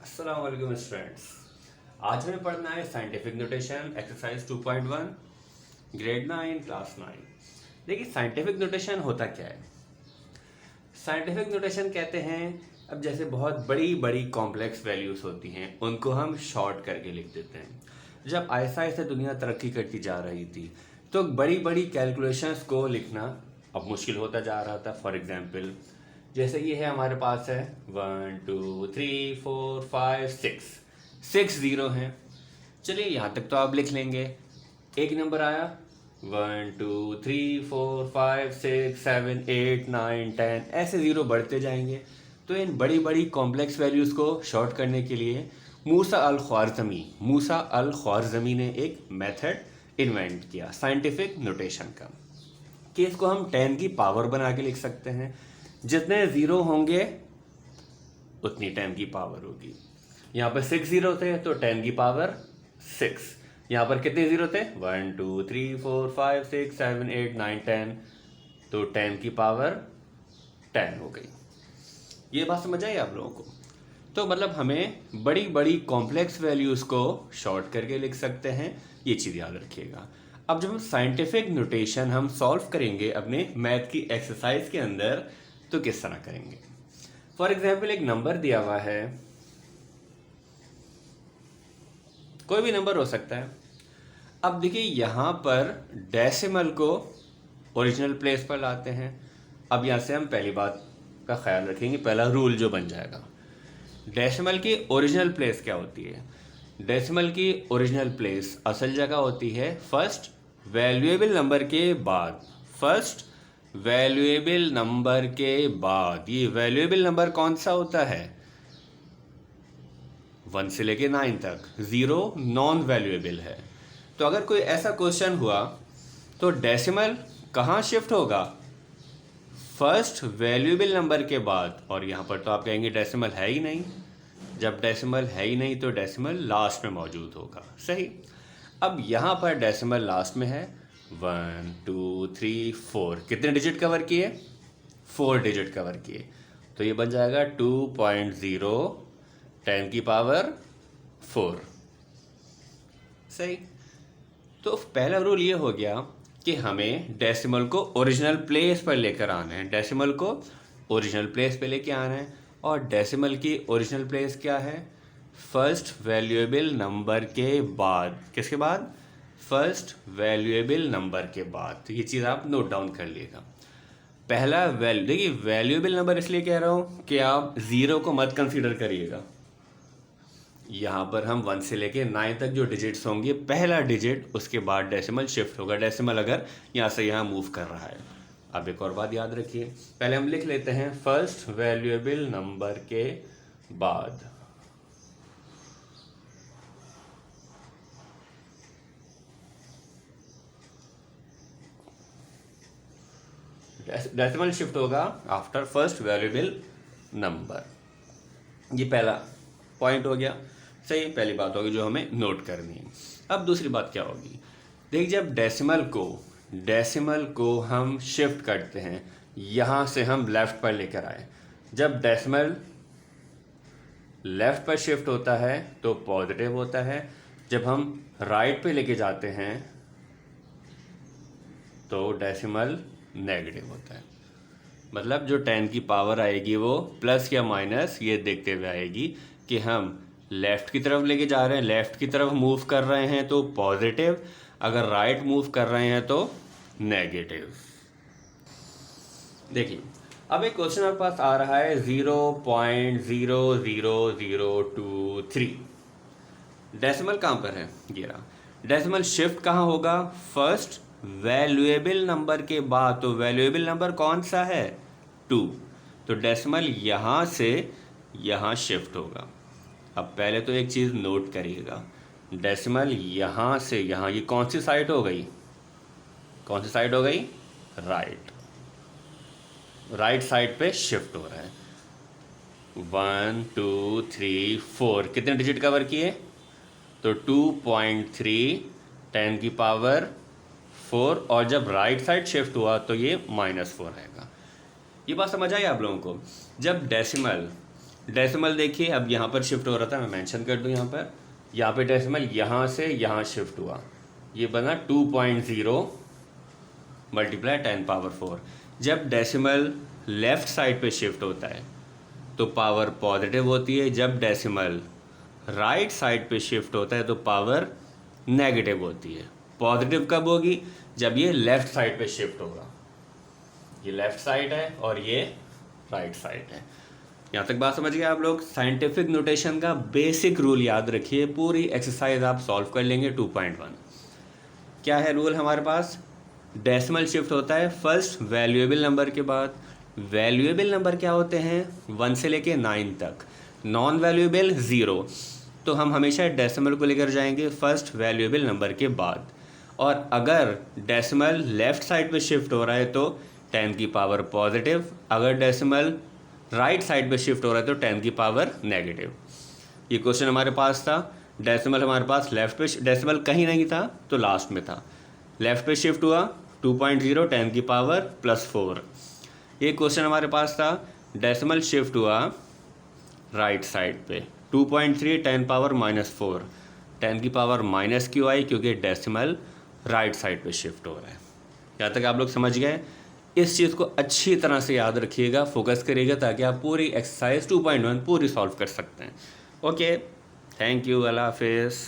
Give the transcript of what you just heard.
अस्सलाम वालेकुम स्टूडेंट्स। आज हमें पढ़ना है scientific notation exercise 2.1 grade 9 class 9। देखिए साइंटिफिक नोटेशन होता क्या है। साइंटिफिक नोटेशन कहते हैं अब जैसे बहुत बड़ी बड़ी कॉम्प्लेक्स वैल्यूज होती हैं उनको हम शॉर्ट करके लिख देते हैं। जब ऐसा ऐसे दुनिया तरक्की करती जा रही थी तो बड़ी बड़ी कैलकुलेशंस को लिखना अब मुश्किल होता जा रहा था। फॉर एग्जांपल जैसे ये है हमारे पास है 1 2 3 4 5 6 जीरो हैं। चलिए यहाँ तक तो आप लिख लेंगे। एक नंबर आया 1 2 3 4 5 6 7 8 9 10 ऐसे ज़ीरो बढ़ते जाएंगे। तो इन बड़ी बड़ी कॉम्प्लेक्स वैल्यूज़ को शॉर्ट करने के लिए मूसा अल ख्वारज़मी ने एक मेथड इन्वेंट किया साइंटिफिक नोटेशन का कि इसको हम 10 की पावर बना के लिख सकते हैं। जितने ज़ीरो होंगे उतनी 10 की पावर होगी। यहाँ पर 6 ज़ीरो थे तो 10 की पावर 6। यहाँ पर कितने ज़ीरो थे 1 2 3 4 5 6 7 8 9 10 तो 10 की पावर 10 हो गई। ये बात समझ आई आप लोगों को। तो मतलब हमें बड़ी बड़ी कॉम्प्लेक्स वैल्यूज़ को शॉर्ट करके लिख सकते हैं, ये चीज़ याद रखिएगा। अब जब हम साइंटिफिक नोटेशन हम सॉल्व करेंगे अपने मैथ की एक्सरसाइज के अंदर तो किस तरह करेंगे। फॉर एग्जाम्पल एक नंबर दिया हुआ है, कोई भी नंबर हो सकता है। अब देखिए यहाँ पर डेसिमल को ओरिजिनल प्लेस पर लाते हैं। अब यहाँ से हम पहली बात का ख्याल रखेंगे, पहला रूल जो बन जाएगा, डेसिमल की ओरिजिनल प्लेस क्या होती है। डेसिमल की ओरिजिनल प्लेस असल जगह होती है फर्स्ट वैल्यूएबल नंबर के बाद। फर्स्ट वैल्यूएबल नंबर के बाद ये वैल्यूएबल नंबर कौन सा होता है 1 से लेके 9 तक। 0 नॉन वैल्यूएबल है। तो अगर कोई ऐसा क्वेश्चन हुआ तो डेसिमल कहाँ शिफ्ट होगा फर्स्ट वैल्यूएबल नंबर के बाद। और यहाँ पर तो आप कहेंगे डेसिमल है ही नहीं। जब डेसिमल है ही नहीं तो डेसिमल लास्ट में मौजूद होगा, सही। अब यहाँ पर डेसिमल लास्ट में है 1 2 3 4 कितने डिजिट कवर किए 4 डिजिट कवर किए। तो ये बन जाएगा 2.0 10 की पावर 4, सही। तो पहला रूल ये हो गया कि हमें डेसिमल को ओरिजिनल प्लेस पर लेकर आना है। डेसिमल को ओरिजिनल प्लेस पे लेके आना है। और डेसिमल की ओरिजिनल प्लेस क्या है फर्स्ट वैल्यूएबल नंबर के बाद। किसके बाद फर्स्ट वैल्यूएबल नंबर के बाद। तो ये चीज़ आप नोट डाउन कर लीजिएगा। पहला वैल्यू, देखिए वैल्यूएबल नंबर इसलिए कह रहा हूँ कि आप ज़ीरो को मत कंसीडर करिएगा। यहाँ पर हम 1 से लेके 9 तक जो डिजिट्स होंगे पहला डिजिट उसके बाद डेसिमल शिफ्ट होगा। डेसिमल अगर यहाँ से यहाँ मूव कर रहा है। अब एक और बात याद रखिए, पहले हम लिख लेते हैं फर्स्ट वैल्यूएबल नंबर के बाद। डेसिमल शिफ्ट होगा आफ्टर फर्स्ट वैल्यूएबल नंबर। ये पहला पॉइंट हो गया, सही। पहली बात होगी जो हमें नोट करनी है। अब दूसरी बात क्या होगी, देखिए जब डेसिमल को हम शिफ्ट करते हैं, यहाँ से हम लेफ़्ट पर लेकर आए। जब डेसिमल लेफ़्ट पर शिफ्ट होता है तो पॉजिटिव होता है। जब हम राइट पे लेके जाते हैं तो डेसिमल नेगेटिव होता है। मतलब जो 10 की पावर आएगी वो प्लस या माइनस ये देखते हुए आएगी कि हम लेफ़्ट की तरफ लेके जा रहे हैं, लेफ़्ट की तरफ मूव कर रहे हैं तो पॉजिटिव, अगर राइट मूव कर रहे हैं तो नेगेटिव। देखिए अब एक क्वेश्चन आपके पास आ रहा है 0.00023। डेसिमल कहाँ पर है, ये रहा। डेसिमल शिफ्ट कहाँ होगा फर्स्ट वैल्यूएबल नंबर के बाद। तो वैल्यूएबल नंबर कौन सा है 2। तो डेसिमल यहाँ से यहाँ शिफ्ट होगा। अब पहले तो एक चीज़ नोट करिएगा, डेसिमल यहाँ से यहाँ ये कौन सी साइड हो गई, कौन सी साइड हो गई राइट साइड पे शिफ्ट हो रहा है। 1 2 3 4 कितने डिजिट कवर किए तो 2.3 10 की पावर 4। और जब राइट साइड शिफ्ट हुआ तो ये -4 रहेगा। ये बात समझ आई आप लोगों को। जब डेसिमल डेसिमल देखिए अब यहाँ पर शिफ्ट हो रहा था, मैं मेंशन कर दूँ यहाँ पे डेसिमल यहाँ से यहाँ शिफ्ट हुआ, ये बना 2.0 मल्टीप्लाई 10⁴। जब डेसिमल लेफ़्ट साइड पे शिफ्ट होता है तो पावर पॉजिटिव होती है, जब डेसिमल राइट साइड पे शिफ्ट होता है तो पावर नेगेटिव होती है। पॉजिटिव कब होगी? जब ये लेफ़्ट साइड पे शिफ्ट होगा। ये लेफ़्ट साइड है और ये राइट साइड है। यहाँ तक बात समझ गए आप लोग? साइंटिफिक नोटेशन का बेसिक रूल याद रखिए, पूरी एक्सरसाइज आप सॉल्व कर लेंगे 2.1। क्या है रूल हमारे पास? डेसिमल शिफ्ट होता है फर्स्ट वैल्यूएबल नंबर के बाद। वैल्यूएबल नंबर क्या होते हैं? 1 से लेके 9 तक। Non valuable 0। तो हम हमेशा डेसिमल को लेकर जाएंगे फर्स्ट वैल्यूएबल नंबर के बाद। और अगर डेसिमल लेफ़्ट साइड पे शिफ्ट हो रहा है तो 10 की पावर पॉजिटिव, अगर डेसिमल राइट साइड पे शिफ्ट हो रहा है तो 10 की पावर नेगेटिव। ये क्वेश्चन हमारे पास था। डेसिमल हमारे पास लेफ़्ट पे, डेसिमल कहीं नहीं था तो लास्ट में था, लेफ़्ट पे शिफ्ट हुआ 2.0 10 की पावर +4। ये क्वेश्चन हमारे पास था, डेसिमल शिफ्ट हुआ राइट साइड पे 2.3 10 पावर -4, 10 की पावर माइनस क्यों आई? क्योंकि डेसिमल राइट साइड पे शिफ्ट हो रहा है। यहाँ तक आप लोग समझ गए? इस चीज़ को अच्छी तरह से याद रखिएगा, फोकस करिएगा, ताकि आप पूरी एक्सरसाइज 2.1 पूरी सॉल्व कर सकते हैं। ओके, थैंक यू, अल्लाह हाफिज़।